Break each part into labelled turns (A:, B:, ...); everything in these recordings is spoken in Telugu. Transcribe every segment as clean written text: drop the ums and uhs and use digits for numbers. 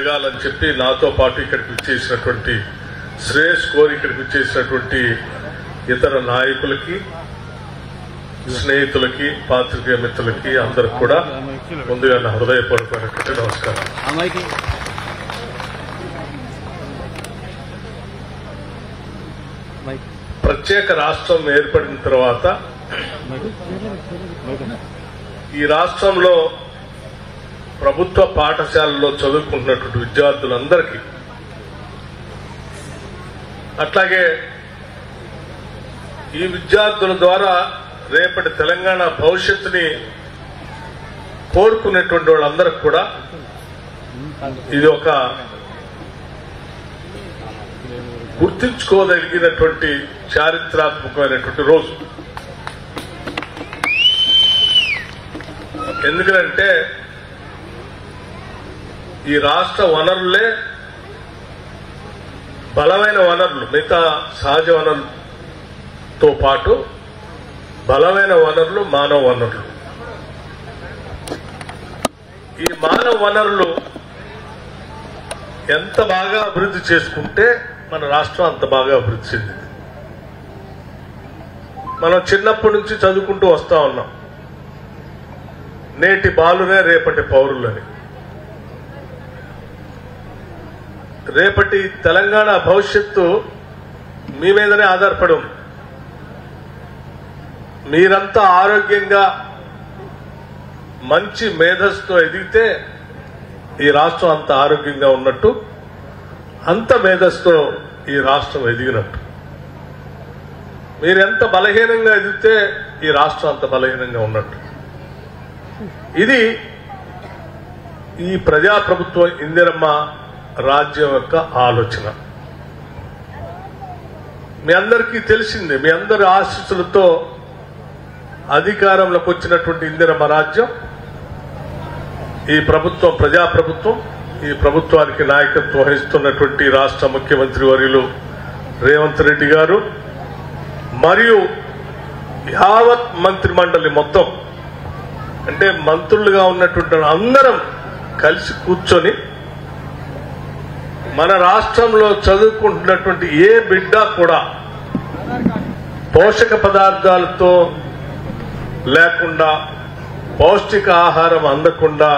A: జరగాలని చెప్పి నాతో పాటు ఇక్కడికి వచ్చేసినటువంటి శ్రేయస్ కోరి ఇక్కడికి వచ్చేసినటువంటి ఇతర నాయకులకి, స్నేహితులకి, పాత్రికేయ మిత్రులకి అందరికి కూడా ముందుగా నా హృదయపూర్వకమైనటువంటి నమస్కారం. ప్రత్యేక రాష్ట్రం ఏర్పడిన తర్వాత ఈ రాష్ట్రంలో ప్రభుత్వ పాఠశాలల్లో చదువుకుంటున్నటువంటి విద్యార్థులందరికీ, అట్లాగే ఈ విద్యార్థుల ద్వారా రేపటి తెలంగాణ భవిష్యత్తుని కోరుకునేటువంటి వాళ్ళందరికీ కూడా ఇది ఒక గుర్తించుకోదగినటువంటి చారిత్రాత్మకమైనటువంటి రోజు. ఎందుకంటే ఈ రాష్ట్ర వనరులే బలమైన వనరులు, మిగతా సహజ వనరులతో పాటు బలమైన వనరులు మానవ వనరులు. ఈ మానవ వనరులు ఎంత బాగా అభివృద్ధి చేసుకుంటే మన రాష్ట్రం అంత బాగా అభివృద్ధి చెందింది. మనం చిన్నప్పటి నుంచి చదువుకుంటూ వస్తా ఉన్నాం, నేటి బాలురే రేపటి పౌరులని. రేపటి తెలంగాణ భవిష్యత్తు మీ మీదనే ఆధారపడి ఉంది. మీరంతా ఆరోగ్యంగా మంచి మేధస్సుతో ఎదిగితే ఈ రాష్ట్రం అంత ఆరోగ్యంగా ఉన్నట్టు, అంత మేధస్సుతో ఈ రాష్ట్రం ఎదిగినట్టు. మీరెంత బలహీనంగా ఎదిగితే ఈ రాష్ట్రం అంత బలహీనంగా ఉన్నట్టు. ఇది ఈ ప్రజాప్రభుత్వం ఇందిరమ్మ రాజ్యం యొక్క ఆలోచన. మీ అందరికీ తెలిసిందే, మీ అందరి ఆశీస్సులతో అధికారంలోకి వచ్చినటువంటి ఇందిరమ్మ రాజ్యం, ఈ ప్రభుత్వం ప్రజాప్రభుత్వం, ఈ ప్రభుత్వానికి నాయకత్వం వహిస్తున్నటువంటి రాష్ట్ర ముఖ్యమంత్రి వర్యులు రేవంత్ రెడ్డి గారు మరియు యావత్ మంత్రి మండలి మొత్తం, అంటే మంత్రులుగా ఉన్నటువంటి అందరం కలిసి కూర్చొని మన రాష్ట్రంలో చదువుకుంటున్నటువంటి ఏ బిడ్డ కూడా పోషక పదార్థాలతో లేకుండా, పౌష్టిక ఆహారం అందకుండా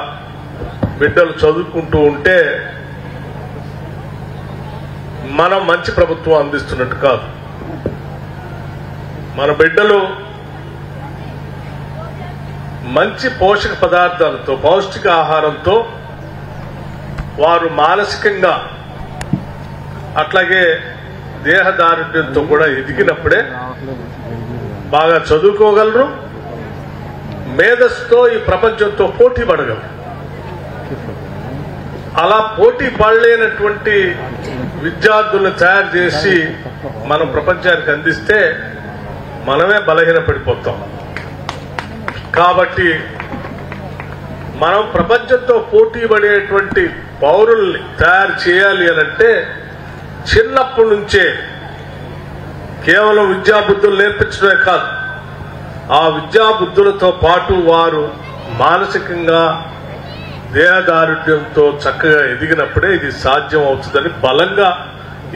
A: బిడ్డలు చదువుకుంటూ ఉంటే మనం మంచి ప్రభుత్వం అందిస్తున్నట్టు కాదు. మన బిడ్డలు మంచి పోషక పదార్థాలతో, పౌష్టిక ఆహారంతో వారు మానసికంగా అట్లాగే దేహదారుఢ్యంతో కూడా ఎదిగినప్పుడే బాగా చదువుకోగలరు, మేధస్సుతో ఈ ప్రపంచంతో పోటీ పడగలరు. అలా పోటీ పడలేనటువంటి విద్యార్థులను తయారు చేసి మనం ప్రపంచానికి అందిస్తే మనమే బలహీన పడిపోతాం. కాబట్టి మనం ప్రపంచంతో పోటీ పడేటువంటి పౌరుల్ని తయారు చేయాలి అనంటే చిన్నప్పటి నుంచే కేవలం విద్యాబుద్ధులు నేర్పించడమే కాదు, ఆ విద్యాబుద్ధులతో పాటు వారు మానసికంగా దేహదారుఢ్యంతో చక్కగా ఎదిగినప్పుడే ఇది సాధ్యం అవుతుందని బలంగా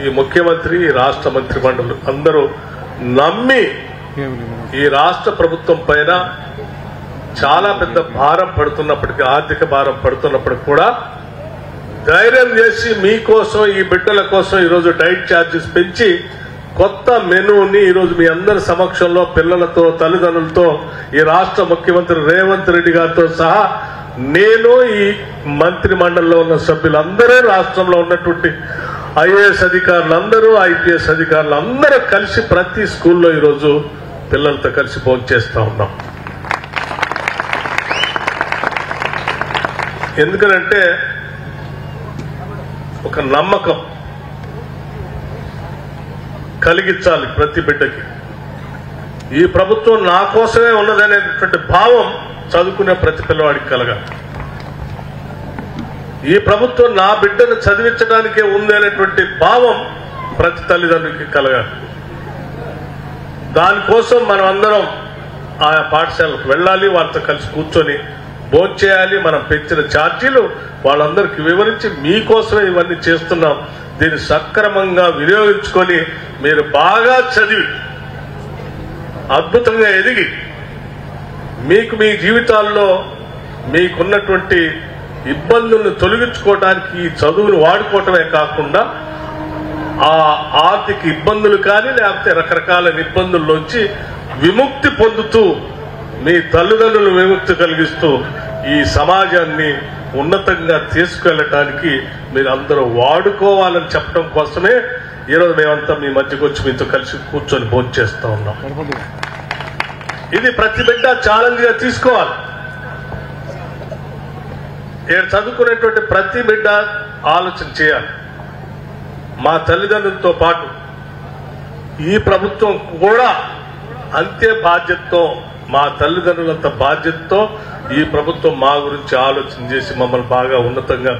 A: ఈ ముఖ్యమంత్రి, ఈ రాష్ట్ర మంత్రి మండలి అందరూ నమ్మి ఈ రాష్ట్ర ప్రభుత్వం పైన చాలా పెద్ద భారం పడుతున్నప్పటికీ, ఆర్థిక భారం పడుతున్నప్పటికీ కూడా ధైర్యం చేసి మీకోసం, ఈ బిడ్డల కోసం ఈరోజు డైట్ ఛార్జెస్ పెంచి కొత్త మెనూని ఈరోజు మీ అందరి సమక్షంలో పిల్లలతో, తల్లిదండ్రులతో, ఈ రాష్ట్ర ముఖ్యమంత్రి రేవంత్ రెడ్డి గారితో సహా నేను, ఈ మంత్రి మండలిలో ఉన్న సభ్యులందరూ, రాష్ట్రంలో ఉన్నటువంటి ఐఏఎస్ అధికారులందరూ, ఐపీఎస్ అధికారులందరూ కలిసి ప్రతి స్కూల్లో ఈరోజు పిల్లలతో కలిసి భోంచేస్తా ఉన్నాం. ఎందుకనంటే ఒక నమ్మకం కలిగించాలి ప్రతి బిడ్డకి. ఈ ప్రభుత్వం నా కోసమే ఉన్నదనేటువంటి భావం చదువుకునే ప్రతి పిల్లవాడికి కలగాలి. ఈ ప్రభుత్వం నా బిడ్డను చదివించడానికే ఉంది అనేటువంటి భావం ప్రతి తల్లిదండ్రులకి కలగాలి. దానికోసం మనం అందరం ఆయా పాఠశాలకు వెళ్ళాలి, వారితో కలిసి కూర్చొని భోంచేయాలి. మనం పెంచిన ఛార్జీలు వాళ్ళందరికీ వివరించి మీకోసమే ఇవన్నీ చేస్తున్నాం. దీన్ని సక్రమంగా వినియోగించుకొని మీరు బాగా చదివి అద్భుతంగా ఎదిగి మీకు మీ జీవితాల్లో మీకున్నటువంటి ఇబ్బందులను తొలగించుకోవడానికి ఈ చదువును వాడుకోవటమే కాకుండా ఆ ఆర్థిక ఇబ్బందులు కానీ లేకపోతే రకరకాల ఇబ్బందుల్లోంచి విముక్తి పొందుతూ మీ తల్లిదండ్రులు విముక్తి కలిగిస్తూ ఈ సమాజాన్ని ఉన్నతంగా తీసుకెళ్లటానికి మీరు అందరూ వాడుకోవాలని చెప్పడం కోసమే ఈరోజు మేమంతా మీ మధ్యకు వచ్చి మీతో కలిసి కూర్చొని భోజనం చేస్తా ఉన్నాం. ఇది ప్రతి బిడ్డ ఛాలెంజ్ గా తీసుకోవాలి. నేను చదువుకునేటువంటి ప్రతి బిడ్డ ఆలోచన చేయాలి. మా తల్లిదండ్రులతో పాటు ఈ ప్రభుత్వం కూడా అంతే బాధ్యతతో, మా తల్లిదండ్రులంత బాధ్యతతో ఈ ప్రభుత్వం మా గురించి ఆలోచన చేసి మమ్మల్ని బాగా ఉన్నతంగా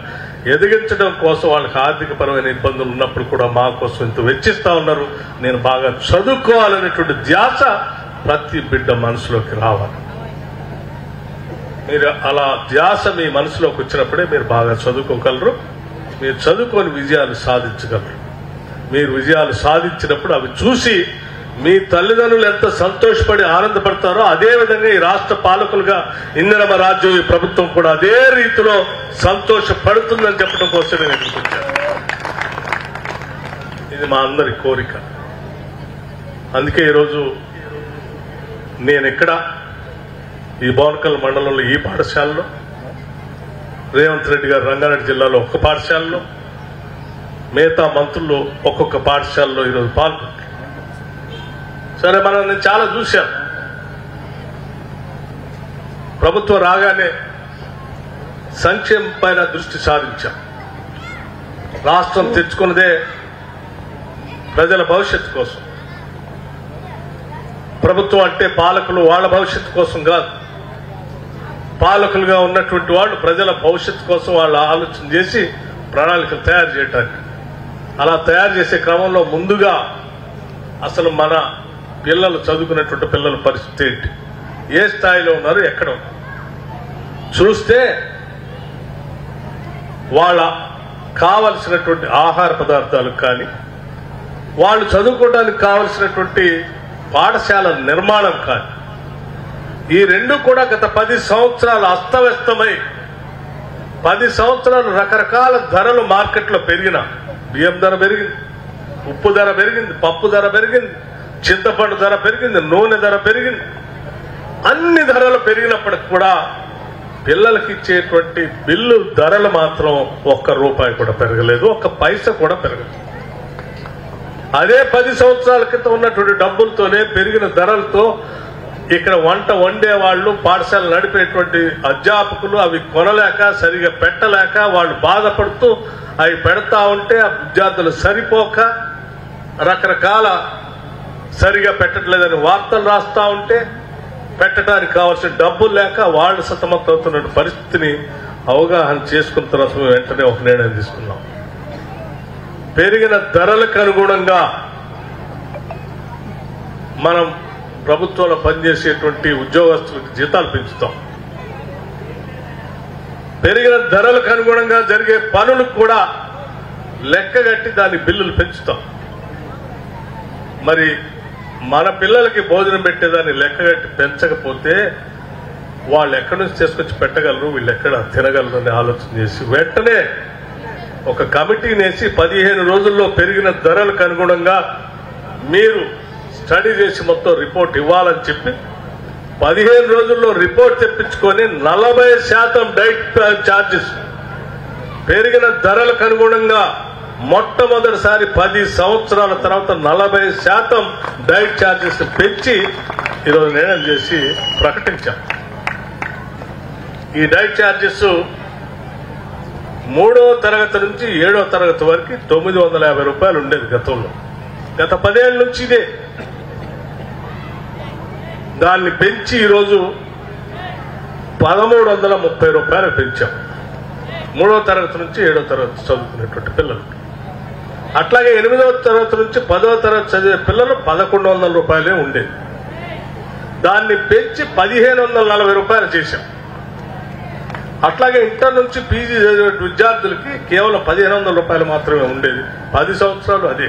A: ఎదిగించడం కోసం వాళ్ళకి ఆర్థికపరమైన ఇబ్బందులు ఉన్నప్పుడు కూడా మా కోసం ఇంత వెచ్చిస్తా ఉన్నారు. నేను బాగా చదువుకోవాలనేటువంటి ధ్యాస ప్రతి బిడ్డ మనసులోకి రావాలి. మీరు అలా ధ్యాస మీ మనసులోకి వచ్చినప్పుడే మీరు బాగా చదువుకోగలరు. మీరు చదువుకొని విజయాలు సాధించగలరు. మీరు విజయాలు సాధించినప్పుడు అవి చూసి మీ తల్లిదండ్రులు ఎంత సంతోషపడి ఆనందపడతారో అదే విధంగా ఈ రాష్ట్ర పాలకులుగా ఇందిరమ్మ రాజ్యం ఈ ప్రభుత్వం కూడా అదే రీతిలో సంతోషపడుతుందని చెప్పడం కోసం నేను ఎదుర్కొచ్చాను. ఇది మా అందరి కోరిక. అందుకే ఈరోజు నేను ఇక్కడ ఈ బోనకల్ మండలంలో ఈ పాఠశాలలో, రేవంత్ రెడ్డి గారు రంగారెడ్డి జిల్లాలో ఒక్క పాఠశాలలో, మిగతా మంత్రులు ఒక్కొక్క పాఠశాలలో ఈరోజు పాల్గొన్నారు. సరే, నేను చాలా చూశాను. ప్రభుత్వం రాగానే సంక్షేమం పైన దృష్టి సారించాం. రాష్ట్రం తెచ్చుకున్నదే ప్రజల భవిష్యత్తు కోసం. ప్రభుత్వం అంటే పాలకులు వాళ్ళ భవిష్యత్తు కోసం కాదు. పాలకులుగా ఉన్నటువంటి వాళ్ళు ప్రజల భవిష్యత్తు కోసం వాళ్ళు ఆలోచన చేసి ప్రణాళికలు తయారు చేయడానికి, అలా తయారు చేసే క్రమంలో ముందుగా అసలు మన పిల్లలు చదువుకున్నటువంటి పిల్లల పరిస్థితి ఏంటి, ఏ స్థాయిలో ఉన్నారు, ఎక్కడ చూస్తే వాళ్ళ కావలసినటువంటి ఆహార పదార్థాలు కానీ, వాళ్ళు చదువుకోవడానికి కావలసినటువంటి పాఠశాల నిర్మాణం కానీ, ఈ రెండు కూడా గత 10 సంవత్సరాలు అస్తవ్యస్తమై 10 సంవత్సరాలు రకరకాల ధరలు మార్కెట్లో పెరిగిన, బియ్యం ధర పెరిగింది, ఉప్పు ధర పెరిగింది, పప్పు ధర పెరిగింది, చింతపండు ధర పెరిగింది, నూనె ధర పెరిగింది. అన్ని ధరలు పెరిగినప్పటికి కూడా పిల్లలకి ఇచ్చేటువంటి బిల్లు ధరలు మాత్రం ₹1 కూడా పెరగలేదు, ఒక్క పైసా కూడా పెరగలేదు. అదే 10 సంవత్సరాల క్రితం ఉన్నటువంటి డబ్బులతోనే పెరిగిన ధరలతో ఇక్కడ వంట వండే వాళ్ళు, పాఠశాల నడిపేటువంటి అధ్యాపకులు అవి కొనలేక సరిగా పెట్టలేక వాళ్ళు బాధపడుతూ అవి పెడతా ఉంటే ఆ విద్యార్థులు సరిపోక రకరకాల సరిగా పెట్టట్లేదని వార్తలు రాస్తా ఉంటే పెట్టడానికి కావాల్సిన డబ్బులు లేక వాళ్ళు సతమతమవుతున్న పరిస్థితిని అవగాహన చేసుకున్న తర్వాత మేము వెంటనే ఒక నిర్ణయం తీసుకున్నాం. పెరిగిన ధరలకు అనుగుణంగా మనం ప్రభుత్వంలో పనిచేసేటువంటి ఉద్యోగస్తులకు జీతాలు పెంచుతాం. పెరిగిన ధరలకు అనుగుణంగా జరిగే పనులకు కూడా లెక్కగట్టి దాని బిల్లులు పెంచుతాం. మరి మన పిల్లలకి భోజనం పెట్టేదాన్ని లెక్కగట్టి పెంచకపోతే వాళ్ళు ఎక్కడి నుంచి తీసుకొచ్చి పెట్టగలరు, వీళ్ళు ఎక్కడ తినగలరు అని ఆలోచన చేసి వెంటనే ఒక కమిటీని వేసి 15 రోజుల్లో పెరిగిన ధరలకు అనుగుణంగా మీరు స్టడీ చేసి మొత్తం రిపోర్ట్ ఇవ్వాలని చెప్పి 15 రోజుల్లో రిపోర్ట్ తెప్పించుకొని 40% డైట్ ఛార్జెస్ పెరిగిన ధరలకు అనుగుణంగా మొట్టమొదటిసారి 10 సంవత్సరాల తర్వాత 40% డైట్ ఛార్జెస్ పెంచి ఈరోజు నిర్ణయం చేసి ప్రకటించాం. ఈ డైట్ ఛార్జెస్ 3వ తరగతి నుంచి 7వ తరగతి వరకు ₹950 ఉండేది గతంలో. గత 10 ఏళ్ల నుంచి ఇదే. దాన్ని పెంచి ఈరోజు ₹1330 పెంచాం 3వ తరగతి నుంచి 7వ తరగతి చదువుకునేటువంటి పిల్లలకి. అట్లాగే 8వ తరగతి నుంచి 10వ తరగతి చదివే పిల్లలు ₹1100 ఉండేది. దాన్ని పెంచి ₹1540 చేశాం. అట్లాగే ఇంటర్ నుంచి పీజీ చదివే విద్యార్థులకి కేవలం 1500 రూపాయలు మాత్రమే ఉండేది. 10 సంవత్సరాలు అదే.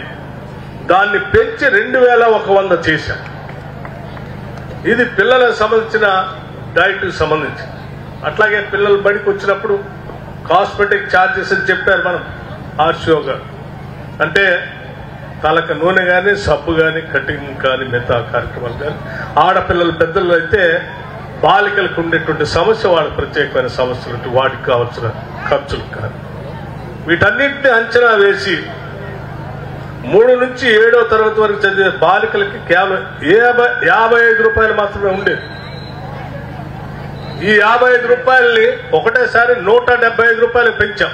A: దాన్ని పెంచి 2100 చేశాం. ఇది పిల్లలకు సంబంధించిన డైట్కి సంబంధించి. అట్లాగే పిల్లలు బడికి వచ్చినప్పుడు కాస్మెటిక్ ఛార్జెస్ అని చెప్పారు మనం ఆర్సీఓ గారు. అంటే తలకు నూనె కానీ, సబ్బు కానీ, కటింగ్ కానీ, మిగతా కార్యక్రమాలు కానీ, ఆడపిల్లలు పెద్దలు అయితే బాలికలకు ఉండేటువంటి సమస్య వాళ్ళకి ప్రత్యేకమైన సమస్యలు, వాటికి కావాల్సిన ఖర్చులు కానీ వీటన్నింటినీ అంచనా వేసి 3 నుంచి 7వ తరగతి వరకు చదివే బాలికలకి కేవలం 55 రూపాయలు మాత్రమే ఉండేది. ఈ 55 రూపాయలని ఒకటేసారి 175 రూపాయలు పెంచాం.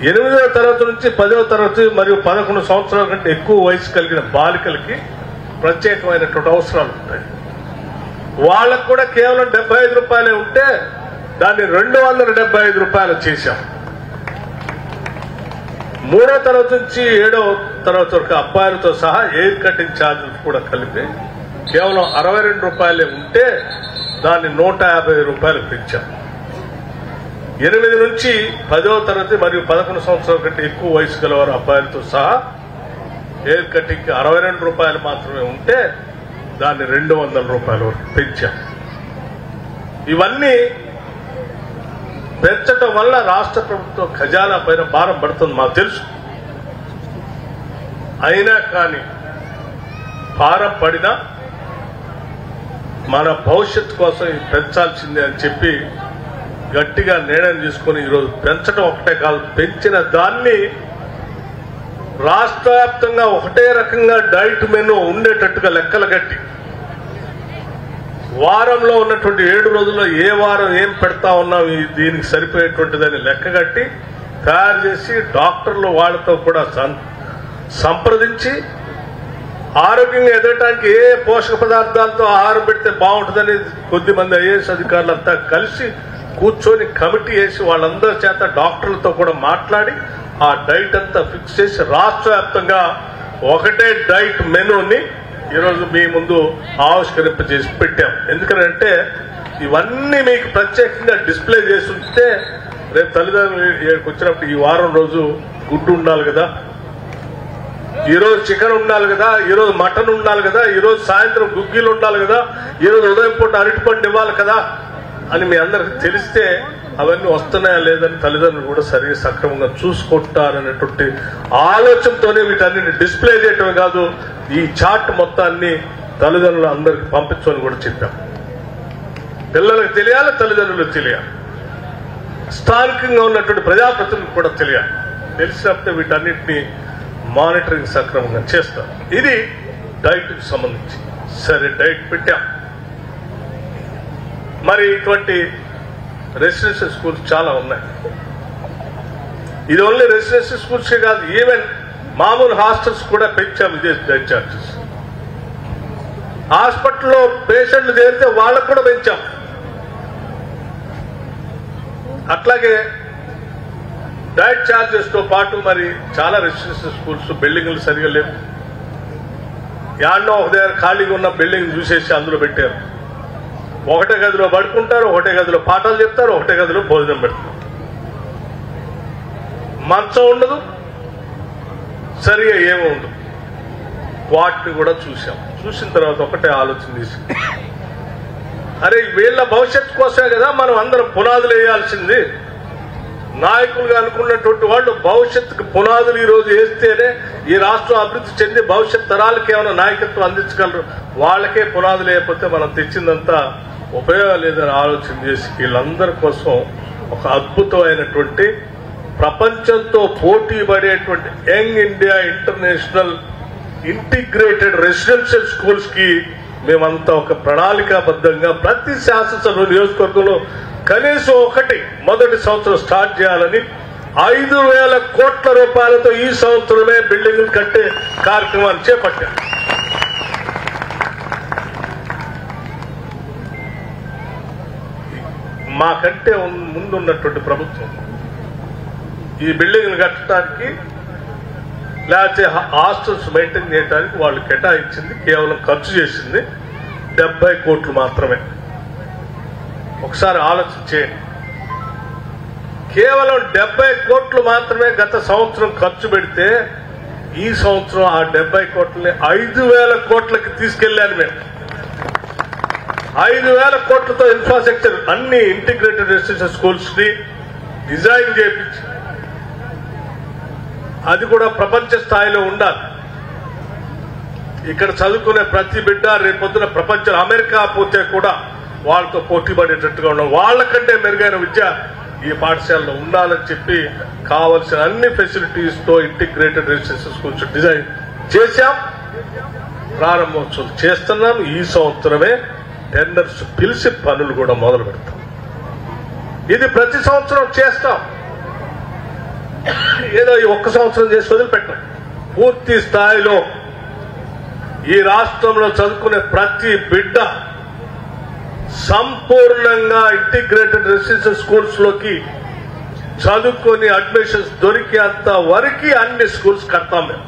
A: 8వ తరగతి నుంచి 10వ తరగతి మరియు 11 సంవత్సరాల కంటే ఎక్కువ వయసు కలిగిన బాలికలకి ప్రత్యేకమైనటువంటి అవసరాలు ఉంటాయి. వాళ్ళకు కూడా కేవలం 75 రూపాయలే ఉంటే దాన్ని 275 రూపాయలు చేశాం. 3వ తరగతి నుంచి 7వ తరగతి వరకు అబ్బాయిలతో సహా ఎయిర్ కటింగ్ ఛార్జెస్ కూడా కలిపి కేవలం 62 రూపాయలే ఉంటే దాన్ని 150 రూపాయలు పెంచాం. 8 నుంచి 10వ తరగతి మరియు 11 సంవత్సరాల కంటే ఎక్కువ వయసు గలవారు అబ్బాయిలతో సహా ఎయిర్ కటింగ్ 62 రూపాయలు మాత్రమే ఉంటే దాన్ని 200 రూపాయల వరకు పెంచాం. ఇవన్నీ పెంచడం వల్ల రాష్ట్ర ప్రభుత్వం ఖజానా పైన భారం పడుతుంది మాకు తెలుసు. అయినా కానీ భారం పడినా మన భవిష్యత్తు కోసం ఇది పెంచాల్సిందే అని చెప్పి గట్టిగా నిర్ణయం తీసుకుని ఈరోజు పెంచడం ఒకటే కాదు, పెంచిన దాన్ని రాష్ట్ర వ్యాప్తంగా ఒకటే రకంగా డైట్ మెనూ ఉండేటట్టుగా లెక్కలు కట్టి వారంలో ఉన్నటువంటి 7 రోజుల్లో ఏ వారం ఏం పెడతా ఉన్నాం దీనికి సరిపోయేటువంటిదని లెక్క కట్టి తయారు చేసి డాక్టర్లు వాళ్ళతో కూడా సంప్రదించి ఆరోగ్యంగా ఎదగటానికి ఏ పోషక పదార్థాలతో ఆహారం పెడితే బాగుంటుందని కొద్దిమంది ఐఏఎస్ అధికారులంతా కలిసి కూర్చొని కమిటీ వేసి వాళ్ళందరి చేత డాక్టర్లతో కూడా మాట్లాడి ఆ డైట్ అంతా ఫిక్స్ చేసి రాష్ట్ర వ్యాప్తంగా ఒకటే డైట్ మెనూని ఈరోజు మీ ముందు ఆవిష్కరింపజేసి పెట్టాం. ఎందుకంటే ఇవన్నీ మీకు ప్రత్యేకంగా డిస్ప్లే చేసి ఉంటే రేపు తల్లిదండ్రులు వచ్చినప్పుడు ఈ వారం రోజు గుడ్డు ఉండాలి కదా, ఈరోజు చికెన్ ఉండాలి కదా, ఈరోజు మటన్ ఉండాలి కదా, ఈరోజు సాయంత్రం గుగ్గిలు ఉండాలి కదా, ఈరోజు ఉదయం పూట అరటిపండు ఇవ్వాలి కదా అని మీ అందరికి తెలిస్తే అవన్నీ వస్తున్నాయా లేదని తల్లిదండ్రులు కూడా సరిగ్గా సక్రమంగా చూసుకుంటారనేటువంటి ఆలోచనతోనే వీటన్నిటిని డిస్ప్లే చేయటమే కాదు, ఈ చార్ట్ మొత్తాన్ని తల్లిదండ్రులు అందరికి పంపించమని కూడా చెప్పాం. పిల్లలకు తెలియాలి, తల్లిదండ్రులకు తెలియాలి, స్థానికంగా ఉన్నటువంటి ప్రజాప్రతినిధులకు కూడా తెలియాలి. తెలిసినప్పుడే వీటన్నిటిని మానిటరింగ్ సక్రమంగా చేస్తాం. ఇది డైట్కి సంబంధించి. సరే, డైట్ పెట్టాం. మరి ఇటువంటి రెసిడెన్షియల్ స్కూల్స్ చాలా ఉన్నాయి. ఇది ఓన్లీ రెసిడెన్షియల్ స్కూల్సే కాదు, ఈవెన్ మామూలు హాస్టల్స్ కూడా పెంచాం ఇదే డైట్ ఛార్జెస్. హాస్పిటల్లో పేషెంట్లు చేరితే వాళ్ళకు కూడా పెంచాం. అట్లాగే డైట్ ఛార్జెస్ తో పాటు మరి చాలా రెసిడెన్షియల్ స్కూల్స్ బిల్డింగ్లు సరిగా లేవు. యాడ్నో ఒక దగ్గర ఖాళీగా ఉన్న బిల్డింగ్ చూసేసి అందులో పెట్టారు. ఒకటే గదిలో పడుకుంటారు, ఒకటే గదిలో పాఠాలు చెప్తారు, ఒకటే గదిలో భోజనం పెడతారు. మంచం ఉండదు, సరిగా ఏమీ ఉండదు. వాటిని కూడా చూసాం. చూసిన తర్వాత ఒకటే ఆలోచన చేసి, అరే వీళ్ళ భవిష్యత్తు కోసమే కదా మనం అందరం పునాదులు వేయాల్సింది. నాయకులుగా అనుకున్నటువంటి వాళ్ళు భవిష్యత్తుకు పునాదులు ఈ రోజు వేస్తేనే ఈ రాష్ట్రం అభివృద్ధి చెంది భవిష్యత్ తరాలకి ఏమైనా నాయకత్వం అందించగలరు. వాళ్ళకే పునాదులు లేకపోతే మనం తెచ్చిందంతా ఉపయోగం లేదని ఆలోచన చేసి వీళ్ళందరి కోసం ఒక అద్భుతమైనటువంటి ప్రపంచంతో పోటీ పడేటువంటి young India international integrated residential schools కి మేమంతా ఒక ప్రణాళికాబద్ధంగా ప్రతి శాసనసభ నియోజకవర్గంలో కనీసం ఒకటి మొదటి సంవత్సరం స్టార్ట్ చేయాలని 5,000 కోట్ల రూపాయలతో ఈ సంవత్సరమే బిల్డింగులు కట్టే కార్యక్రమాన్ని చేపట్టారు. మాకంటే ముందున్నటువంటి ప్రభుత్వం ఈ బిల్డింగ్లు కట్టడానికి లేకపోతే హాస్టల్స్ మెయింటైన్ చేయడానికి వాళ్ళు కేటాయించింది కేవలం ఖర్చు చేసింది 70 కోట్లు మాత్రమే. ఒకసారి ఆలోచించేయండి. కేవలం 70 కోట్లు మాత్రమే గత సంవత్సరం ఖర్చు పెడితే ఈ సంవత్సరం ఆ 70 కోట్లని 5,000 కోట్లకి తీసుకెళ్లాను మేము. 5,000 కోట్లతో ఇన్ఫ్రాస్ట్రక్చర్ అన్ని ఇంటిగ్రేటెడ్ రెసిడెన్షియల్ స్కూల్స్ ని డిజైన్ చేయించి అది కూడా ప్రపంచ స్థాయిలో ఉండాలి. ఇక్కడ చదువుకునే ప్రతి బిడ్డ రేపొద్దున ప్రపంచం అమెరికా పోతే కూడా వాళ్ళతో పోటీ పడేటట్టుగా ఉండాలి. వాళ్ళకంటే మెరుగైన విద్య ఈ పాఠశాలలో ఉండాలని చెప్పి కావలసిన అన్ని ఫెసిలిటీస్ తో ఇంటిగ్రేటెడ్ రెసిడెన్షియల్ స్కూల్స్ డిజైన్ చేశాం. ప్రారంభోత్సవం చేస్తున్నాం. ఈ సంవత్సరమే టెండర్స్ పిలిచి పనులు కూడా మొదలు పెడతాం. ఇది ప్రతి సంవత్సరం చేస్తాం. ఏదో ఈ ఒక్క సంవత్సరం చేసి వదిలిపెట్టాం. పూర్తి స్థాయిలో ఈ రాష్ట్రంలో చదువుకునే ప్రతి బిడ్డ సంపూర్ణంగా ఇంటిగ్రేటెడ్ రెసిడెన్షియల్ స్కూల్స్ లోకి చదువుకొని అడ్మిషన్స్ దొరికేంత వరకు అన్ని స్కూల్స్ కడతాం మేము.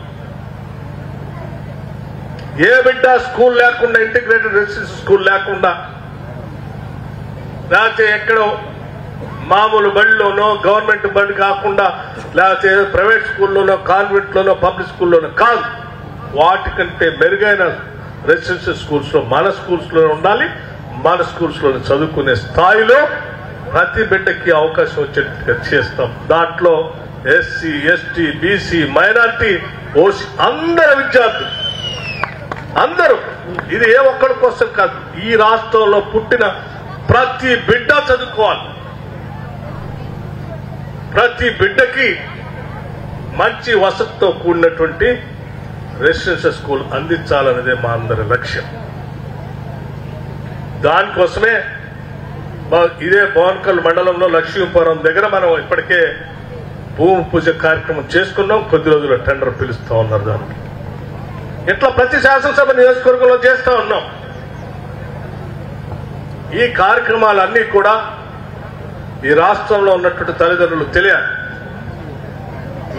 A: ఏ బిడ్డ స్కూల్ లేకుండా ఇంటిగ్రేటెడ్ రెసిడెన్షియల్ స్కూల్ లేకుండా లేకపోతే ఎక్కడో మామూలు బడిలోనో గవర్నమెంట్ బడి కాకుండా లేకపోతే ప్రైవేట్ స్కూల్లోనో కాన్వెంట్లోనో పబ్లిక్ స్కూల్లోనో కాదు, వాటికంటే మెరుగైన రెసిడెన్షియల్ స్కూల్స్ లో మన స్కూల్స్ లో ఉండాలి. మన స్కూల్స్ లో చదువుకునే స్థాయిలో ప్రతి బిడ్డకి అవకాశం వచ్చేట్టుగా చేస్తాం. దాంట్లో SC, ST, BC, minority, OC అందరు విద్యార్థులు అందరూ. ఇది ఏ ఒక్కడి కోసం కాదు, ఈ రాష్ట్రంలో పుట్టిన ప్రతి బిడ్డ చదువుకోవాలి. ప్రతి బిడ్డకి మంచి వసతితో కూడినటువంటి రెసిడెన్షియల్ స్కూల్ అందించాలనేదే మా అందరి లక్ష్యం. దానికోసమే ఇదే భవన్కల్ మండలంలో లక్ష్మీపురం దగ్గర మనం ఇప్పటికే భూమి పూజ కార్యక్రమం చేసుకున్నాం. కొద్ది రోజుల్లో టెండర్ పిలుస్తా ఉన్నారు దానికి. ఇట్లా ప్రతి శాసనసభ నియోజకవర్గంలో చేస్తా ఉన్నాం. ఈ కార్యక్రమాలన్నీ కూడా ఈ రాష్ట్రంలో ఉన్నటువంటి తల్లిదండ్రులు తెలియాలి.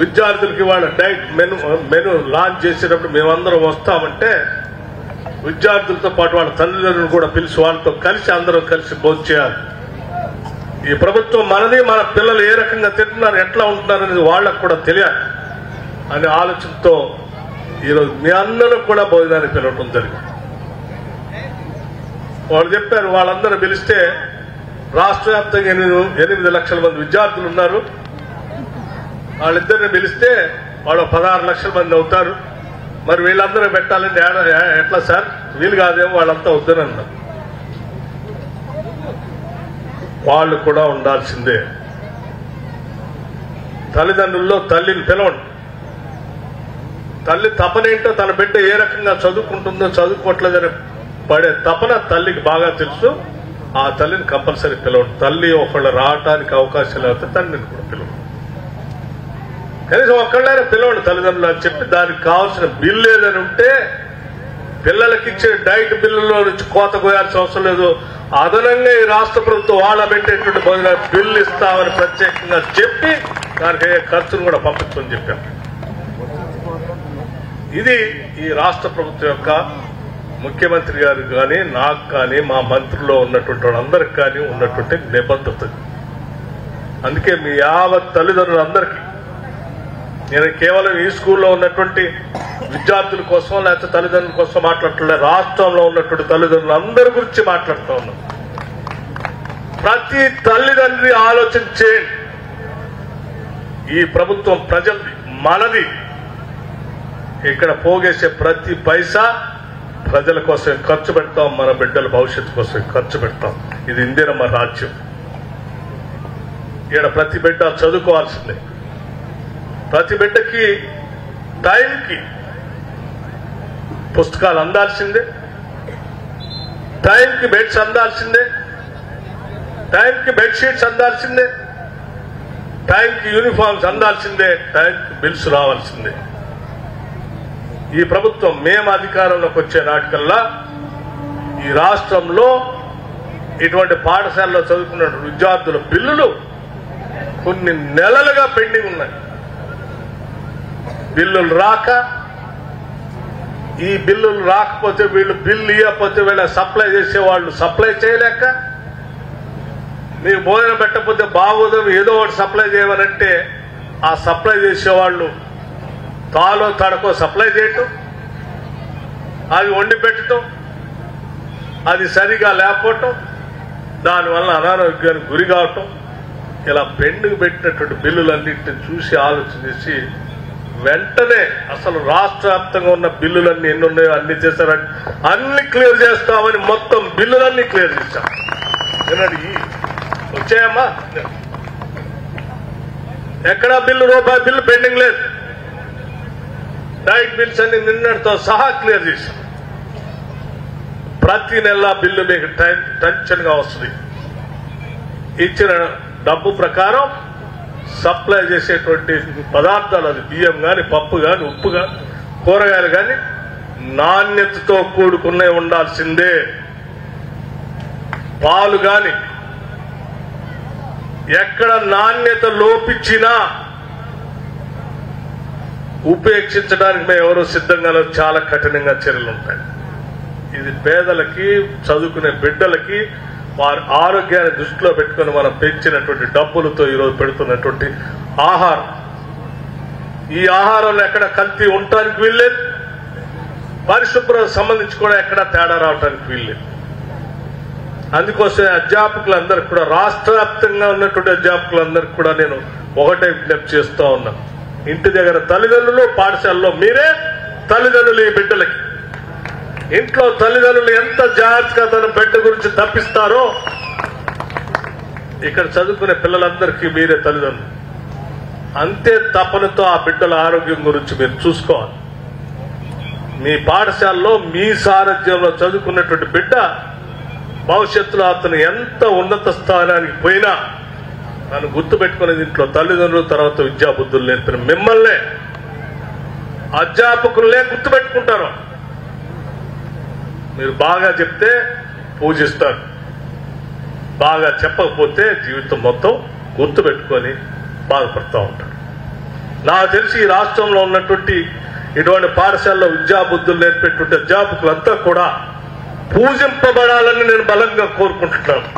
A: విద్యార్థులకి వాళ్ళ డైట్ మెను లాంచ్ చేసేటప్పుడు మేమందరం వస్తామంటే విద్యార్థులతో పాటు వాళ్ళ తల్లిదండ్రులు కూడా పిలిచి వాళ్ళతో కలిసి అందరం కలిసి భోజనం చేయాలి. ఈ ప్రభుత్వం మనది, మన పిల్లలు ఏ రకంగా తింటున్నారు, ఎట్లా ఉంటున్నారు అనేది వాళ్ళకు కూడా తెలియాలి అనే ఆలోచనతో ఈరోజు మీ అందరూ కూడా భోజనాన్ని పిలవటం జరిగింది. వాళ్ళు చెప్పారు వాళ్ళందరూ పిలిస్తే రాష్ట్ర వ్యాప్తంగా 8 లక్షల మంది విద్యార్థులు ఉన్నారు. వాళ్ళిద్దరిని పిలిస్తే వాళ్ళు 16 లక్షల మంది అవుతారు. మరి వీళ్ళందరూ పెట్టాలంటే ఎట్లా సార్, వీలు కాదేమో, వాళ్ళంతా వద్దని అన్నారు. వాళ్ళు కూడా ఉండాల్సిందే. తల్లిదండ్రుల్లో తల్లిని పిలవండి. తల్లి తపనేంటో, తన బిడ్డ ఏ రకంగా చదువుకుంటుందో చదువుకోవట్లేదని పడే తపన తల్లికి బాగా తెలుసు. ఆ తల్లిని కంపల్సరీ పిలవండి. తల్లి ఒకళ్ళు రావటానికి అవకాశం లేకపోతే తండ్రిని కూడా పిలవండి. కనీసం ఒక్కళ్ళైనా పిలవండి తల్లిదండ్రులు అని చెప్పి దానికి కావాల్సిన బిల్లు ఏదైనా ఉంటే పిల్లలకి ఇచ్చే డైట్ బిల్లులో నుంచి కోత కోయాల్సిన అవసరం లేదు. అదనంగా ఈ రాష్ట్ర ప్రభుత్వం వాళ్ళ పెట్టేటువంటి భోజన బిల్లు ఇస్తామని ప్రత్యేకంగా చెప్పి దానికి ఖర్చును కూడా పంపించమని చెప్పాం. ఇది ఈ రాష్ట్ర ప్రభుత్వం యొక్క ముఖ్యమంత్రి గారు కానీ, నాకు కానీ, మా మంత్రుల్లో ఉన్నటువంటి వాళ్ళందరికీ కానీ ఉన్నటువంటి నిబద్ధత. అందుకే మీ యావత్ తల్లిదండ్రులందరికీ నేను కేవలం ఈ స్కూల్లో ఉన్నటువంటి విద్యార్థుల కోసం లేకపోతే తల్లిదండ్రుల కోసం మాట్లాడట్లేదు, రాష్ట్రంలో ఉన్నటువంటి తల్లిదండ్రులు అందరి గురించి మాట్లాడుతూ ఉన్నాం. ప్రతి తల్లిదండ్రి ఆలోచన చేయండి. ఈ ప్రభుత్వం ప్రజలది, మనది. ఇక్కడ పోగేసే ప్రతి పైసా ప్రజల కోసం ఖర్చు పెడతాం, మన బిడ్డల భవిష్యత్తు కోసం ఖర్చు పెడతాం. ఇది ఇందిరమ్మ రాజ్యం. ఇక్కడ ప్రతి బిడ్డ చదువుకోవాల్సిందే. ప్రతి బిడ్డకి టైంకి పుస్తకాలు అందాల్సిందే, టైంకి బెడ్స్ అందాల్సిందే, టైంకి బెడ్షీట్స్ అందాల్సిందే, టైంకి యూనిఫామ్స్ అందాల్సిందే, టైంకి బిల్స్ రావాల్సిందే. ఈ ప్రభుత్వం మేము అధికారంలోకి వచ్చే నాటికల్లా ఈ రాష్ట్రంలో ఇటువంటి పాఠశాలలో చదువుకున్న విద్యార్థుల బిల్లులు కొన్ని నెలలుగా పెండింగ్ ఉన్నాయి. బిల్లులు రాక, ఈ బిల్లులు రాకపోతే వీళ్ళు బిల్లు ఇవ్వకపోతే వీళ్ళ సప్లై చేసే వాళ్ళు సప్లై చేయలేక, మీకు భోజనం పెట్టకపోతే బాగోదు, ఏదో ఒకటి సప్లై చేయమనంటే ఆ సప్లై చేసేవాళ్ళు తాలో తడకో సప్లై చేయటం, అవి వండి పెట్టడం, అది సరిగా లేకపోవటం, దానివల్ల అనారోగ్యానికి గురి కావటం, ఇలా పెండింగ్ పెట్టినటువంటి బిల్లులన్నింటిని చూసి ఆలోచన చేసి వెంటనే అసలు రాష్ట్ర వ్యాప్తంగా ఉన్న బిల్లులన్నీ ఎన్ని ఉన్నాయో అన్ని చేశారని అన్ని క్లియర్ చేస్తామని మొత్తం బిల్లులన్నీ క్లియర్ చేశాం. వచ్చాయమ్మా, ఎక్కడా బిల్లు రూపాయి బిల్లు పెండింగ్ లేదు. డైట్ బిల్స్ అన్ని నిన్నటితో సహా క్లియర్ చేశాం. ప్రతి నెల బిల్లు మీకు టెన్షన్ గా వస్తుంది. ఇచ్చిన డబ్బు ప్రకారం సప్లై చేసేటువంటి పదార్థాలు, అది బియ్యం కానీ, పప్పు కానీ, ఉప్పు కానీ, కూరగాయలు కానీ నాణ్యతతో కూడుకునే ఉండాల్సిందే. పాలు కానీ ఎక్కడ నాణ్యత లోపించినా ఉపేక్షించడానికి మేము ఎవరో సిద్ధంగానో చాలా కఠినంగా చర్యలు ఉంటాయి. ఇది పేదలకి, చదువుకునే బిడ్డలకి వారి ఆరోగ్యాన్ని దృష్టిలో పెట్టుకుని మనం పెంచినటువంటి డబ్బులతో ఈరోజు పెడుతున్నటువంటి ఆహారం. ఈ ఆహారంలో ఎక్కడ కల్తీ ఉండటానికి వీల్లేదు, పరిశుభ్రత సంబంధించి కూడా ఎక్కడ తేడా రావడానికి వీల్లేదు. అందుకోసమే అధ్యాపకులందరికీ కూడా, రాష్ట్ర వ్యాప్తంగా ఉన్నటువంటి అధ్యాపకులందరికీ కూడా నేను ఒకటే విజ్ఞప్తి చేస్తూ ఉన్నా. ఇంటి దగ్గర తల్లిదండ్రులు, పాఠశాలలో మీరే తల్లిదండ్రులు. ఈ బిడ్డలకి ఇంట్లో తల్లిదండ్రులు ఎంత జాగ్రత్తగా తన బిడ్డ గురించి తప్పిస్తారో ఇక్కడ చదువుకునే పిల్లలందరికీ మీరే తల్లిదండ్రులు. అంతే తపనతో ఆ బిడ్డల ఆరోగ్యం గురించి మీరు చూసుకోవాలి. మీ పాఠశాలలో మీ సారథ్యంలో చదువుకున్నటువంటి బిడ్డ భవిష్యత్తులో అతను ఎంత ఉన్నత స్థానానికి పోయినా నన్ను గుర్తుపెట్టుకునేది ఇంట్లో తల్లిదండ్రులు, తర్వాత విద్యాబుద్ధులు నేర్పిన మిమ్మల్నే, అధ్యాపకులనే గుర్తుపెట్టుకుంటారు. మీరు బాగా చెప్తే పూజిస్తారు, బాగా చెప్పకపోతే జీవితం మొత్తం గుర్తుపెట్టుకొని బాధపడుతూ ఉంటారు. నాకు తెలిసి ఈ రాష్ట్రంలో ఉన్నటువంటి ఇటువంటి పాఠశాలలో విద్యాబుద్ధులు నేర్పేటువంటి అధ్యాపకులంతా కూడా పూజింపబడాలని నేను బలంగా కోరుకుంటున్నాను.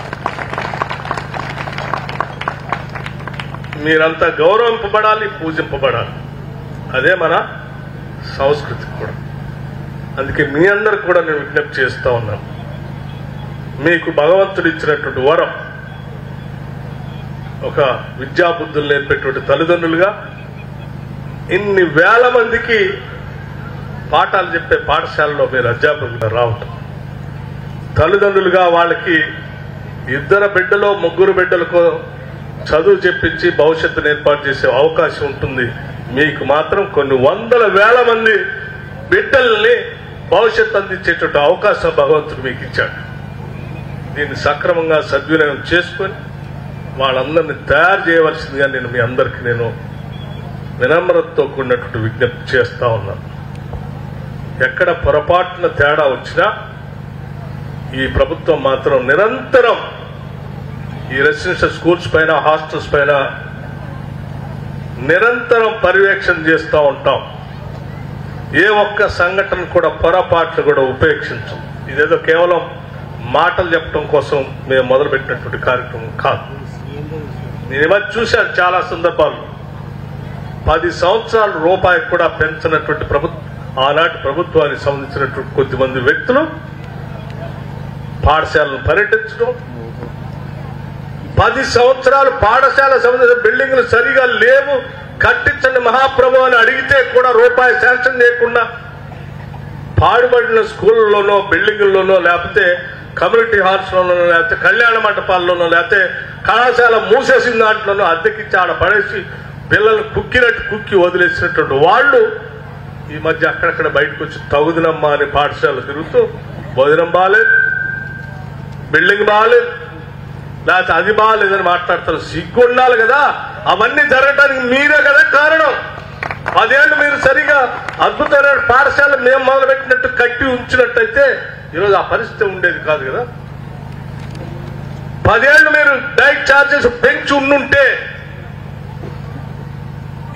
A: మీరంతా గౌరవింపబడాలి, పూజింపబడాలి. అదే మన సంస్కృతి కూడా. అందుకే మీ అందరికి కూడా నేను విజ్ఞప్తి చేస్తా ఉన్నాను. మీకు భగవంతుడు ఇచ్చినటువంటి వరం, ఒక విద్యాబుద్ధులు నేర్పేటువంటి తల్లిదండ్రులుగా ఇన్ని వేల మందికి పాఠాలు చెప్పే పాఠశాలలో మీరు అధ్యాపకులుగా రావటం, తల్లిదండ్రులుగా వాళ్ళకి 2 బిడ్డలో 3 బిడ్డలకు చదువు చెప్పించి భవిష్యత్తును ఏర్పాటు చేసే అవకాశం ఉంటుంది. మీకు మాత్రం కొన్ని వందల వేల మంది బిడ్డల్ని భవిష్యత్తు అందించేటువంటి అవకాశం భగవంతుడు మీకు ఇచ్చాడు. దీన్ని సక్రమంగా సద్వినియోగం చేసుకొని వాళ్ళందరినీ తయారు చేయవలసిందిగా నేను మీ అందరికీ నేను వినమ్రతతో కూడినటువంటి విజ్ఞప్తి చేస్తా ఉన్నాను. ఎక్కడ పొరపాటున తేడా వచ్చినా ఈ ప్రభుత్వం మాత్రం నిరంతరం ఈ రెసిడెన్షియల్ స్కూల్స్ పైన, హాస్టల్స్ పైన నిరంతరం పర్యవేక్షణ చేస్తూ ఉంటాం. ఏ ఒక్క సంఘటన కూడా, పొరపాట్లు కూడా ఉపేక్షించం. ఇదేదో కేవలం మాటలు చెప్పడం కోసం మేము మొదలుపెట్టినటువంటి కార్యక్రమం కాదు. నేను ఇవన్నీ చూశాను చాలా సందర్భాలు. 10 సంవత్సరాల రూపాయికి కూడా పెంచినటువంటి ఆనాటి ప్రభుత్వానికి సంబంధించినటువంటి కొద్దిమంది వ్యక్తులు పాఠశాలను పర్యటించడం, 10 సంవత్సరాలు పాఠశాల సంబంధించిన బిల్డింగ్లు సరిగా లేవు, కట్టించండి మహాప్రభు అని అడిగితే కూడా రూపాయి శాంక్షన్ చేయకుండా పాడుబడిన స్కూళ్ళలోనో, బిల్డింగుల్లోనో, లేకపోతే కమ్యూనిటీ హాల్స్లోనో, లేకపోతే కళ్యాణ మండపాల్లోనో, లేకపోతే కళాశాల మూసేసిన దాంట్లోనో అద్దెకిచ్చి ఆడ పడేసి పిల్లలు కుక్కినట్టు కుక్కి వదిలేసినటువంటి వాళ్ళు ఈ మధ్య అక్కడక్కడ బయటకు వచ్చి తగుదనమ్మా అని పాఠశాల తిరుగుతూ భోజనం బాగాలేదు, బిల్డింగ్ బాగాలేదు, లేకపోతే అది బాగాలేదని మాట్లాడతారు. సిగ్గు ఉండాలి కదా. అవన్నీ జరగడానికి మీరే కదా కారణం. 10 ఏళ్ళు మీరు సరిగా అద్భుతమైన పాఠశాల మేము మొదలుపెట్టినట్టు కట్టి ఉంచినట్టయితే ఈరోజు ఆ పరిస్థితి ఉండేది కాదు కదా. 10 ఏళ్ళు మీరు డైట్ ఛార్జెస్ పెంచి ఉండుంటే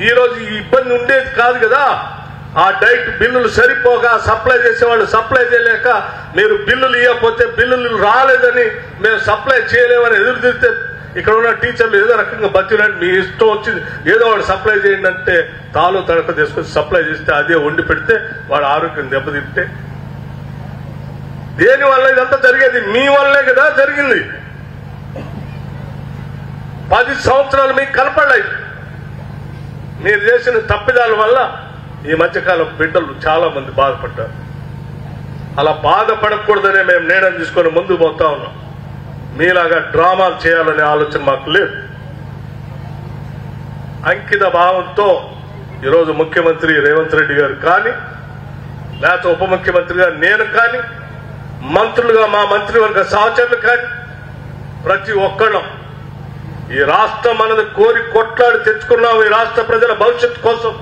A: ఈరోజు ఈ ఇబ్బంది ఉండేది కాదు కదా. ఆ డైట్ బిల్లులు సరిపోగా సప్లై చేసేవాళ్ళు సప్లై చేయలేక, మీరు బిల్లులు ఇవ్వకపోతే బిల్లులు రాలేదని మేము సప్లై చేయలేమని ఎదురు తిరిగితే ఇక్కడ ఉన్న టీచర్లు ఏదో రకంగా బతికినట్టు మీ ఇష్టం వచ్చింది ఏదో వాడు సప్లై చేయండి అంటే తాలు తడక తీసుకొచ్చి సప్లై చేస్తే అదే వండి పెడితే వాడు ఆరోగ్యం దెబ్బతింటే దేని వల్ల ఇదంతా జరిగేది మీ వల్లే కదా జరిగింది. 10 సంవత్సరాలు మీకు కనపడలేదు. మీరు చేసిన తప్పిదాల వల్ల ఈ మధ్యకాలం బిడ్డలు చాలా మంది బాధపడ్డారు. అలా బాధపడకూడదనే మేము నిర్ణయం తీసుకొని ముందుకు పోతా ఉన్నాం. మీలాగా డ్రామాలు చేయాలనే ఆలోచన మాకు లేదు. అంకిత భావంతో ఈరోజు ముఖ్యమంత్రి రేవంత్ రెడ్డి గారు కానీ లేకపోతే ఉప ముఖ్యమంత్రిగా నేను కానీ మంత్రులుగా మా మంత్రివర్గ సహచరులు కానీ ప్రతి ఒక్కళ్ళం ఈ రాష్ట్రం మనది కోరి కొట్లాడి తెచ్చుకున్నాం. ఈ రాష్ట్ర ప్రజల భవిష్యత్తు కోసం.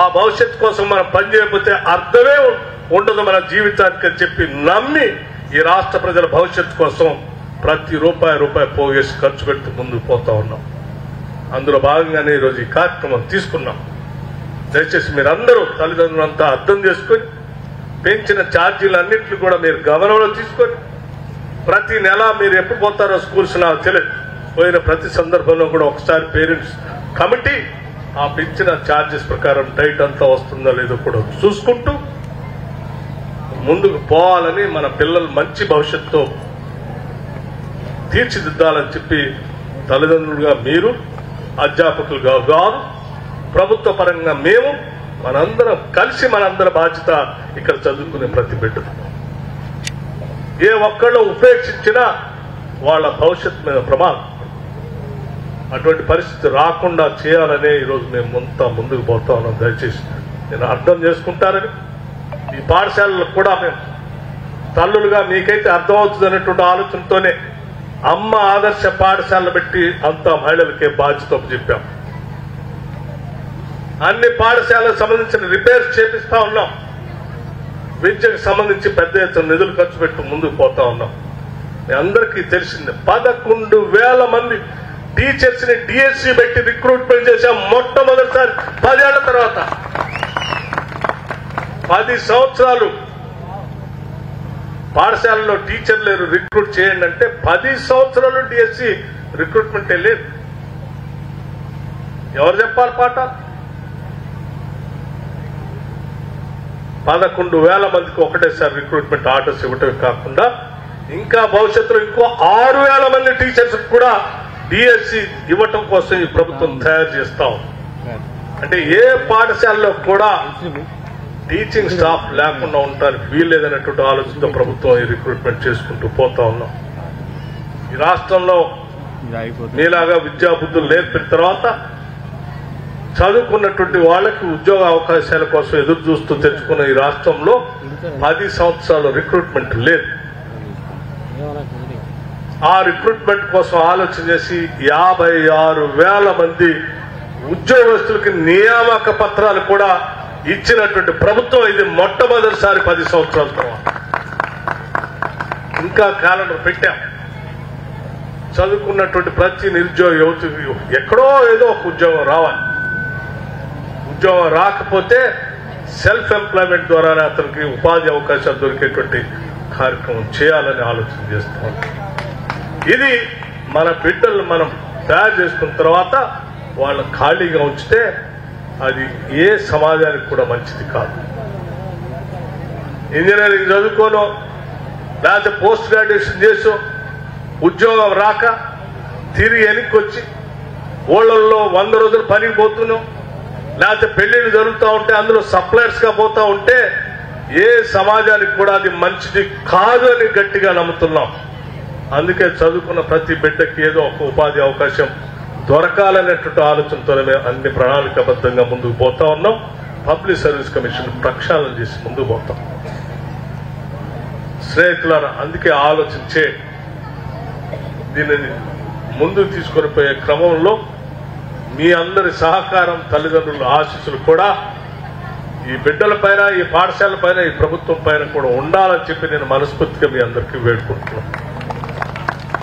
A: ఆ భవిష్యత్తు కోసం మనం పనిచేయకపోతే అర్థమే ఉండదు మన జీవితానికి అని చెప్పి నమ్మి ఈ రాష్ట్ర ప్రజల భవిష్యత్తు కోసం ప్రతి రూపాయి పోగేసి ఖర్చు పెడుతూ ముందుకు పోతా ఉన్నాం. అందులో భాగంగానే ఈరోజు ఈ కార్యక్రమం తీసుకున్నాం. దయచేసి మీరందరూ తల్లిదండ్రులంతా అర్థం చేసుకొని పెంచిన ఛార్జీలన్నింటినీ కూడా మీరు గమనంలో తీసుకొని ప్రతి నెల మీరు ఎప్పుడు పోతారో స్కూల్స్ నాకు తెలియదు. పోయిన ప్రతి సందర్భంలో కూడా ఒకసారి పేరెంట్స్ కమిటీ ఆ పెంచిన ఛార్జెస్ ప్రకారం డైట్ అంతా వస్తుందో లేదో కూడా చూసుకుంటూ ముందుకు పోవాలని మన పిల్లలు మంచి భవిష్యత్తుతో తీర్చిదిద్దాలని చెప్పి తల్లిదండ్రులుగా మీరు, అధ్యాపకులుగా గారు, ప్రభుత్వ పరంగా మేము మనందరం కలిసి మనందరి బాధ్యత ఇక్కడ చదువుకునే ప్రతి బిడ్డ ఏ ఒక్కళ్ళు ఉపేక్షించినా వాళ్ళ భవిష్యత్తు మీద ప్రమాదం. అటువంటి పరిస్థితి రాకుండా చేయాలనే ఈరోజు మేము అంతా ముందుకు పోతా ఉన్నాం. దయచేసి నేను అర్థం చేసుకుంటారని ఈ పాఠశాలలో కూడా మేము తల్లులుగా మీకైతే అర్థమవుతుంది అనేటువంటి ఆలోచనతోనే అమ్మ ఆదర్శ పాఠశాలలు పెట్టి అంతా మహిళలకే బాధ్యత చెప్పాం. అన్ని పాఠశాలకు సంబంధించిన రిపేర్స్ చేపిస్తా ఉన్నాం. విద్యకు సంబంధించి పెద్ద ఎత్తున నిధులు ఖర్చు పెట్టి ముందుకు పోతా ఉన్నాం. మీ అందరికీ తెలిసిందే 11,000 మంది టీచర్స్ ని డిఎస్సి పెట్టి రిక్రూట్మెంట్ చేశాం. మొట్టమొదటిసారి 10 ఏళ్ల తర్వాత 10 సంవత్సరాలు పాఠశాలలో టీచర్లు రిక్రూట్ చేయండి అంటే 10 సంవత్సరాలు డిఎస్సి రిక్రూట్మెంట్ లేదు. ఎవరు చెప్పాలి పాట? 11,000 మందికి ఒకటేసారి రిక్రూట్మెంట్ ఆర్డర్స్ ఇవ్వటమే కాకుండా ఇంకా భవిష్యత్తులో ఇంకో 6,000 మంది టీచర్స్ కూడా డిఎస్సి ఇవ్వటం కోసం ఈ ప్రభుత్వం తయారు చేస్తాం. అంటే ఏ పాఠశాలలో కూడా టీచింగ్ స్టాఫ్ లేకుండా ఉండడానికి వీల్లేదనేటువంటి ఆలోచనతో ప్రభుత్వం ఈ రిక్రూట్మెంట్ చేసుకుంటూ పోతా ఉన్నాం. ఈ రాష్ట్రంలో మీలాగా విద్యా బుద్ధులు నేర్పిన తర్వాత చదువుకున్నటువంటి వాళ్ళకి ఉద్యోగ అవకాశాల కోసం ఎదురు చూస్తూ తెచ్చుకున్న ఈ రాష్ట్రంలో 10 సంవత్సరాలు రిక్రూట్మెంట్ లేదు. ఆ రిక్రూట్మెంట్ కోసం ఆలోచన చేసి 56,000 మంది ఉద్యోగస్తులకి నియామక పత్రాలు కూడా ఇచ్చినటువంటి ప్రభుత్వం ఇది మొట్టమొదటిసారి 10 సంవత్సరాల తర్వాత. ఇంకా క్యాలెండర్ పెట్టాం. చదువుకున్నటువంటి ప్రతి నిరుద్యోగ యువతికి ఎక్కడో ఏదో ఒక ఉద్యోగం రావాలి. ఉద్యోగం రాకపోతే సెల్ఫ్ ఎంప్లాయ్మెంట్ ద్వారానే అతనికి ఉపాధి అవకాశాలు దొరికేటువంటి కార్యక్రమం చేయాలని ఆలోచన చేస్తాం. ఇది మన బిడ్డలు మనం తయారు చేసుకున్న తర్వాత వాళ్ళ ఖాళీగా ఉంచితే అది ఏ సమాజానికి కూడా మంచిది కాదు. ఇంజనీరింగ్ చదువుకోనో లేకపోతే పోస్ట్ గ్రాడ్యుయేషన్ చేసో ఉద్యోగం రాక తిరిగి వెనక్కి వచ్చి ఊళ్ళల్లో 100 రోజులు పనికి పోతున్నాం, లేకపోతే పెళ్లిళ్ళు జరుగుతూ ఉంటే అందులో సప్లయర్స్ గా పోతా ఉంటే ఏ సమాజానికి కూడా అది మంచిది కాదు అని గట్టిగా నమ్ముతున్నాం. అందుకే చదువుకున్న ప్రతి బిడ్డకి ఏదో ఒక ఉపాధి అవకాశం దొరకాలనేటువంటి ఆలోచనతోనే మేము అన్ని ప్రణాళికాబద్ధంగా ముందుకు పోతా ఉన్నాం. పబ్లిక్ సర్వీస్ కమిషన్ ప్రక్షాళన చేసి ముందుకు పోతాం. స్నేహితులారా, అందుకే ఆలోచించే దీనిని ముందుకు తీసుకొని పోయే క్రమంలో మీ అందరి సహకారం, తల్లిదండ్రుల ఆశీస్సులు కూడా ఈ బిడ్డల పైన, ఈ పాఠశాల పైన, ఈ ప్రభుత్వం పైన కూడా ఉండాలని చెప్పి నేను మనస్ఫూర్తిగా మీ అందరికీ వేడుకుంటున్నాను.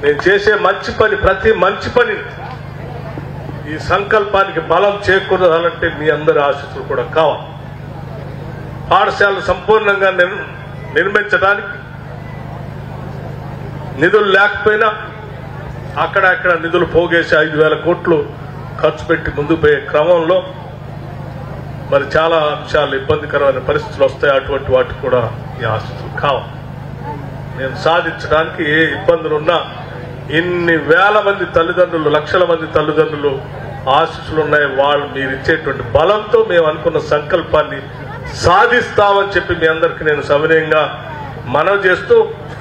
A: నేను చేసే మంచి పని, ప్రతి మంచి పని ఈ సంకల్పానికి బలం చేకూరాలంటే మీ అందరి ఆశీస్సులు కూడా కావాలి. పాఠశాలలు సంపూర్ణంగా నిర్మించడానికి నిధులు లేకపోయినా అక్కడక్కడ నిధులు పోగేసి 5,000 కోట్లు ఖర్చు పెట్టి ముందుకు పోయే క్రమంలో మరి చాలా అంశాలు ఇబ్బందికరమైన పరిస్థితులు వస్తాయి. అటువంటి వాటికి కూడా ఈ ఆశీస్సులు కావాలి. నేను సాధించడానికి ఏ ఇబ్బందులున్నా ఇన్ని వేల మంది తల్లిదండ్రులు, లక్షల మంది తల్లిదండ్రులు ఆశీస్సులు ఉన్నాయి. వాళ్ళు మీరు ఇచ్చేటువంటి బలంతో మేము అనుకున్న సంకల్పాన్ని సాధిస్తామని చెప్పి మీ అందరికీ నేను సవినయంగా మనవి చేస్తూ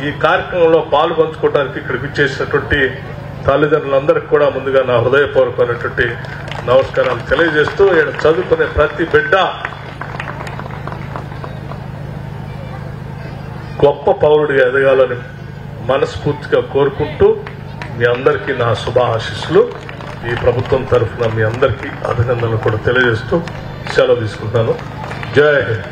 A: ఈ కార్యక్రమంలో పాల్గొంచుకోవడానికి ఇక్కడికి ఇచ్చేసినటువంటి తల్లిదండ్రులందరికీ కూడా ముందుగా నా హృదయపూర్వకమైనటువంటి నమస్కారాలు తెలియజేస్తూ ఇక్కడ చదువుకునే ప్రతి బిడ్డ గొప్ప పౌరుడిగా ఎదగాలని మనస్ఫూర్తిగా కోరుకుంటూ మీ అందరికీ నా శుభ ఆశీస్సులు ఈ ప్రభుత్వం తరఫున మీ అందరికీ అభినందనలు కూడా తెలియజేస్తూ సెలవు తీసుకుంటాను. జై హింద్.